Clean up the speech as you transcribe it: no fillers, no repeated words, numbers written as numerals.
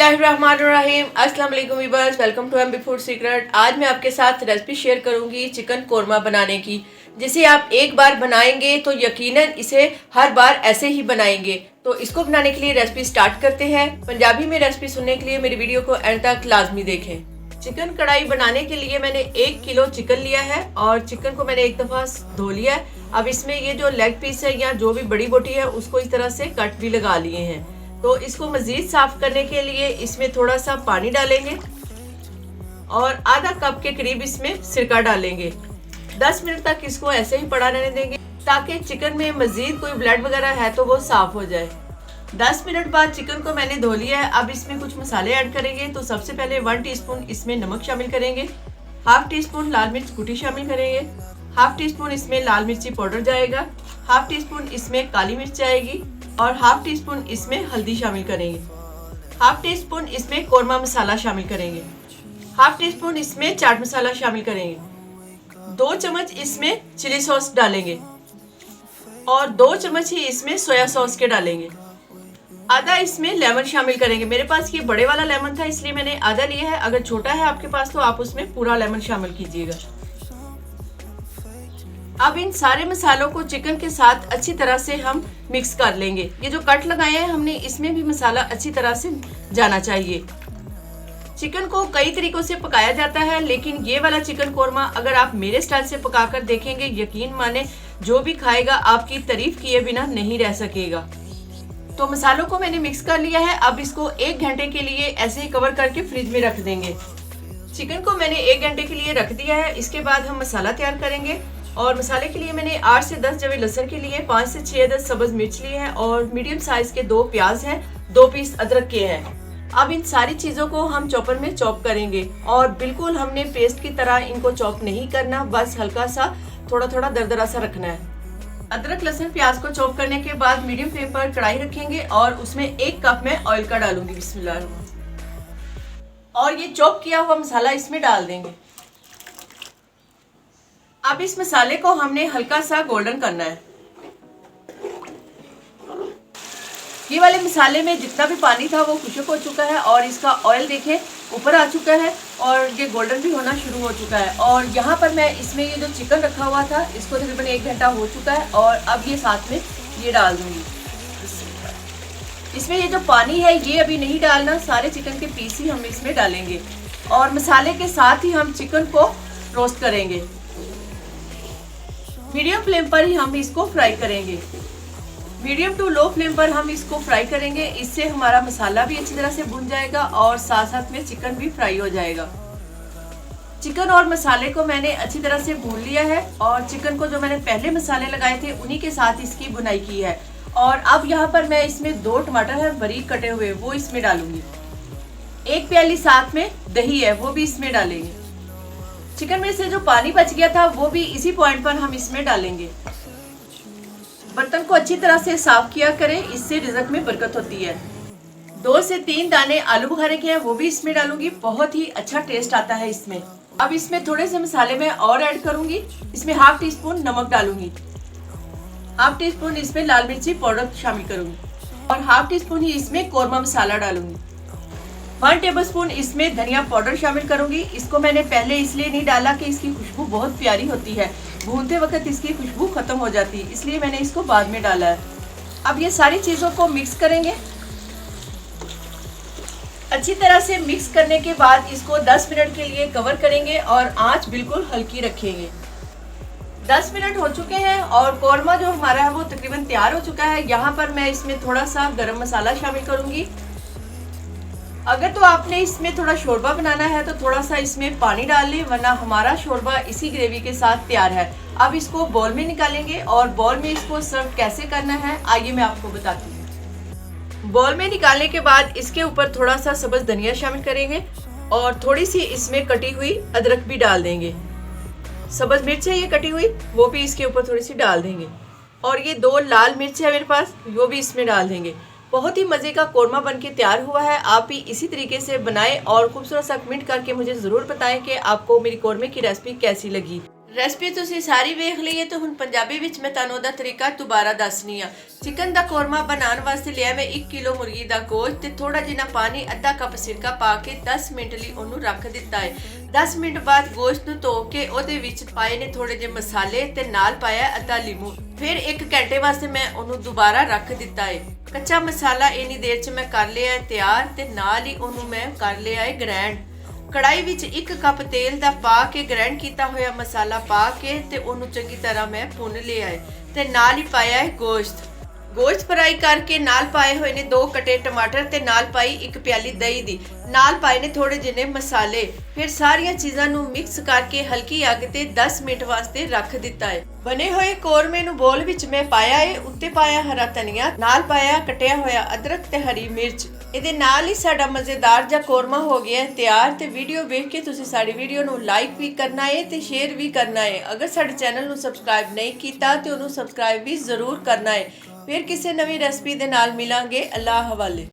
बिस्मिल्लाहिर्रहमानिर्रहीम। अस्सलाम वालेकुम viewers, welcome to MB food secret. आज मैं आपके साथ रेसिपी शेयर करूंगी चिकन कोरमा बनाने की, जिसे आप एक बार बनाएंगे तो यकीनन इसे हर बार ऐसे ही बनाएंगे। तो इसको बनाने के लिए रेसिपी स्टार्ट करते हैं। पंजाबी में रेसिपी सुनने के लिए मेरी वीडियो को एंड तक लाजमी देखें। चिकन कढ़ाई बनाने के लिए मैंने 1 किलो चिकन लिया है और चिकन को मैंने एक दफ़ा धो लिया है। अब इसमें ये जो लेग पीस है या जो भी बड़ी बोटी है उसको इस तरह से कट भी लगा लिए हैं। तो इसको मज़ीद साफ़ करने के लिए इसमें थोड़ा सा पानी डालेंगे और आधा कप के करीब इसमें सिरका डालेंगे। 10 मिनट तक इसको ऐसे ही पड़ा रहने देंगे ताकि चिकन में मज़ीद कोई ब्लड वगैरह है तो वो साफ़ हो जाए। 10 मिनट बाद चिकन को मैंने धो लिया है। अब इसमें कुछ मसाले ऐड करेंगे। तो सबसे पहले 1 टीस्पून इसमें नमक शामिल करेंगे, हाफ टी स्पून लाल मिर्च कुटी शामिल करेंगे, हाफ टी स्पून इसमें लाल मिर्ची पाउडर जाएगा, हाफ टी स्पून इसमें काली मिर्च जाएगी और हाफ टी स्पून इसमें हल्दी शामिल करेंगे, हाफ टी स्पून इसमें कोरमा मसाला शामिल करेंगे, हाफ टी स्पून इसमें चाट मसाला शामिल करेंगे, 2 चम्मच इसमें चिली सॉस डालेंगे और 2 चम्मच ही इसमें सोया सॉस के डालेंगे। आधा इसमें लेमन शामिल करेंगे। मेरे पास ये बड़े वाला लेमन था इसलिए मैंने आधा लिया है। अगर छोटा है आपके पास तो आप उसमें पूरा लेमन शामिल कीजिएगा। अब इन सारे मसालों को चिकन के साथ अच्छी तरह से हम मिक्स कर लेंगे। ये जो कट लगाए हैं हमने इसमें भी मसाला अच्छी तरह से जाना चाहिए। चिकन को कई तरीकों से पकाया जाता है, लेकिन ये वाला चिकन कोरमा अगर आप मेरे स्टाइल से पकाकर देखेंगे, यकीन माने जो भी खाएगा आपकी तारीफ किए बिना नहीं रह सकेगा। तो मसालों को मैंने मिक्स कर लिया है। अब इसको 1 घंटे के लिए ऐसे ही कवर करके फ्रिज में रख देंगे। चिकन को मैंने 1 घंटे के लिए रख दिया है। इसके बाद हम मसाला तैयार करेंगे और मसाले के लिए मैंने 8 से 10 जवे लहसुन के लिए, 5 से 6 अदद सब्ज मिर्च लिए हैं और मीडियम साइज के 2 प्याज हैं, 2 पीस अदरक के हैं। अब इन सारी चीज़ों को हम चॉपर में चॉप करेंगे और बिल्कुल हमने पेस्ट की तरह इनको चॉप नहीं करना, बस हल्का सा थोड़ा थोड़ा दरदरा सा रखना है। अदरक लहसुन प्याज को चॉप करने के बाद मीडियम फ्लेम पर कढ़ाई रखेंगे और उसमें 1 कप में ऑयल का डालूंगी। बिस्मिल्लाह। और ये चॉप किया हुआ मसाला इसमें डाल देंगे। अब इस मसाले को हमने हल्का सा गोल्डन करना है। ये वाले मसाले में जितना भी पानी था वो खुश्क हो चुका है और इसका ऑयल देखें ऊपर आ चुका है और ये गोल्डन भी होना शुरू हो चुका है। और यहाँ पर मैं इसमें ये जो चिकन रखा हुआ था इसको तकरीबन 1 घंटा हो चुका है और अब ये साथ में ये डाल दूंगी। इसमें ये जो पानी है ये अभी नहीं डालना, सारे चिकन के पीस ही हम इसमें डालेंगे और मसाले के साथ ही हम चिकन को रोस्ट करेंगे। मीडियम फ्लेम पर ही हम इसको फ्राई करेंगे। मीडियम टू लो फ्लेम पर हम इसको फ्राई करेंगे। इससे हमारा मसाला भी अच्छी तरह से भुन जाएगा और साथ साथ में चिकन भी फ्राई हो जाएगा। चिकन और मसाले को मैंने अच्छी तरह से भून लिया है और चिकन को जो मैंने पहले मसाले लगाए थे उन्हीं के साथ इसकी बुनाई की है। और अब यहाँ पर मैं इसमें 2 टमाटर है बारीक कटे हुए, वो इसमें डालूंगी। 1 प्याली साथ में दही है वो भी इसमें डालेंगे। चिकन में से जो पानी बच गया था वो भी इसी पॉइंट पर हम इसमें डालेंगे। बर्तन को अच्छी तरह से साफ किया करें, इससे रिज़्क में बरकत होती है। 2 से 3 दाने आलू बुखारे के हैं वो भी इसमें डालूंगी, बहुत ही अच्छा टेस्ट आता है इसमें। अब इसमें थोड़े से मसाले मैं और ऐड करूंगी। इसमें हाफ टी स्पून नमक डालूंगी, हाफ टी स्पून इसमें लाल मिर्ची पाउडर शामिल करूंगी और हाफ टी स्पून ही इसमें कोरमा मसाला डालूंगी। 1 टेबलस्पून इसमें धनिया पाउडर शामिल करूंगी। इसको मैंने पहले इसलिए नहीं डाला कि इसकी खुशबू बहुत प्यारी होती है, भूनते वक्त इसकी खुशबू खत्म हो जाती है, इसलिए मैंने इसको बाद में डाला है। अब ये सारी चीज़ों को मिक्स करेंगे। अच्छी तरह से मिक्स करने के बाद इसको 10 मिनट के लिए कवर करेंगे और आंच बिल्कुल हल्की रखेंगे। 10 मिनट हो चुके हैं और कोरमा जो हमारा है वो तकरीबन तैयार हो चुका है। यहाँ पर मैं इसमें थोड़ा सा गरम मसाला शामिल करूंगी। अगर तो आपने इसमें थोड़ा शोरबा बनाना है तो थोड़ा सा इसमें पानी डाल लें, वरना हमारा शोरबा इसी ग्रेवी के साथ तैयार है। अब इसको बॉल में निकालेंगे और बॉल में इसको सर्व कैसे करना है आइए मैं आपको बताती हूँ। बॉल में निकालने के बाद इसके ऊपर थोड़ा सा सब्ज धनिया शामिल करेंगे और थोड़ी सी इसमें कटी हुई अदरक भी डाल देंगे। सब्ज मिर्च है ये कटी हुई, वो भी इसके ऊपर थोड़ी सी डाल देंगे और ये 2 लाल मिर्च है मेरे पास, वो भी इसमें डाल देंगे। बहुत ही मज़े का कोरमा बनके तैयार हुआ है। आप भी इसी तरीके से बनाएं और खूबसूरत सा कमेंट करके मुझे ज़रूर बताएं कि आपको मेरी कोरमे की रेसिपी कैसी लगी। ਰੈਸਪੀ ਤੁਸੀਂ ਸਾਰੀ ਵੇਖ ਲਈ ਹੈ ਤੇ ਹੁਣ ਪੰਜਾਬੀ ਵਿੱਚ ਮੈਂ ਤੁਹਾਨੂੰ ਉਹਦਾ ਤਰੀਕਾ ਦੁਬਾਰਾ ਦੱਸਣੀ ਆ। ਚਿਕਨ ਦਾ ਕੋਰਮਾ ਬਣਾਉਣ ਵਾਸਤੇ ਲਿਆ ਮੈਂ 1 ਕਿਲੋ ਮੁਰਗੀ ਦਾ ਗੋਸ਼ਤ ਤੇ ਥੋੜਾ ਜਿਹਾ ਪਾਣੀ, ਅੱਧਾ ਕੱਪ ਸਿਰਕਾ ਪਾ ਕੇ 10 ਮਿੰਟ ਲਈ ਉਹਨੂੰ ਰੱਖ ਦਿੱਤਾ ਹੈ। 10 ਮਿੰਟ ਬਾਅਦ ਗੋਸ਼ਤ ਨੂੰ ਧੋ ਕੇ ਉਹਦੇ ਵਿੱਚ ਪਾਏ ਨੇ ਥੋੜੇ ਜਿਹੇ ਮਸਾਲੇ ਤੇ ਨਾਲ ਪਾਇਆ ਅੱਧਾ ਲੀਮੂ। ਫਿਰ 1 ਘੰਟੇ ਵਾਸਤੇ ਮੈਂ ਉਹਨੂੰ ਦੁਬਾਰਾ ਰੱਖ ਦਿੱਤਾ ਹੈ। ਕੱਚਾ ਮਸਾਲਾ ਇੰਨੀ ਦੇਰ 'ਚ ਮੈਂ ਕਰ ਲਿਆ ਹੈ ਤਿਆਰ ਤੇ ਨਾਲ ਹੀ ਉਹਨੂੰ ਮੈਂ ਕਰ ਲਿਆ ਹੈ ਗ੍ਰੈਂਡ। ਕੜਾਈ ਵਿੱਚ 1 ਕੱਪ ਤੇਲ ਦਾ ਪਾ ਕੇ ਗ੍ਰੈਂਡ ਕੀਤਾ ਹੋਇਆ ਮਸਾਲਾ ਪਾ ਕੇ ਤੇ ਉਹਨੂੰ ਚੰਗੀ ਤਰ੍ਹਾਂ ਮੈਂ ਭੁੰਨ ਲਿਆ ਹੈ ਤੇ ਨਾਲ ਹੀ ਪਾਇਆ ਹੈ ਗੋਸ਼ਤ ਫਰਾਈ ਕਰਕੇ ਨਾਲ ਪਾਏ ਹੋਏ ਨੇ 2 ਕਟੇ ਟਮਾਟਰ ਤੇ ਨਾਲ ਪਾਈ 1 ਪਿਆਲੀ ਦਹੀਂ ਦੀ, ਨਾਲ ਪਾਏ ਨੇ ਥੋੜੇ ਜਿਹੇ ਮਸਾਲੇ। ਫਿਰ ਸਾਰੀਆਂ ਚੀਜ਼ਾਂ ਨੂੰ ਮਿਕਸ ਕਰਕੇ ਹਲਕੀ ਅੱਗ ਤੇ 10 ਮਿੰਟ ਵਾਸਤੇ ਰੱਖ ਦਿੱਤਾ ਹੈ। ਬਣੇ ਹੋਏ ਕੋਰਮੇ ਨੂੰ ਬੋਲ ਵਿੱਚ ਮੈਂ ਪਾਇਆ ਹੈ, ਉੱਤੇ ਪਾਇਆ ਹਰਾ ਧਨੀਆ, ਨਾਲ ਪਾਇਆ ਕਟਿਆ ਹੋਇਆ ਅਦਰਕ ਤੇ ਹਰੀ ਮਿਰਚ। ਇਹਦੇ ਨਾਲ ਹੀ ਸਾਡਾ ਮਜ਼ੇਦਾਰ ਜਿਹਾ ਕੋਰਮਾ ਹੋ ਗਿਆ ਤਿਆਰ। ਤੇ ਵੀਡੀਓ ਵੇਖ ਕੇ ਤੁਸੀਂ ਸਾਡੀ ਵੀਡੀਓ ਨੂੰ ਲਾਈਕ ਵੀ ਕਰਨਾ ਹੈ ਤੇ ਸ਼ੇਅਰ ਵੀ ਕਰਨਾ ਹੈ। ਅਗਰ ਸਾਡੇ ਚੈਨਲ ਨੂੰ ਸਬਸਕ੍ਰਾਈਬ ਨਹੀਂ ਕੀਤਾ ਤੇ ਉਹਨੂੰ ਸਬਸਕ੍ਰਾਈਬ ਵੀ ਜ਼ਰੂਰ ਕਰਨਾ ਹੈ। ਫਿਰ ਕਿਸੇ ਨਵੀਂ ਰੈਸਪੀ ਦੇ ਨਾਲ ਮਿਲਾਂਗੇ। ਅੱਲਾਹ ਹਵਾਲੇ।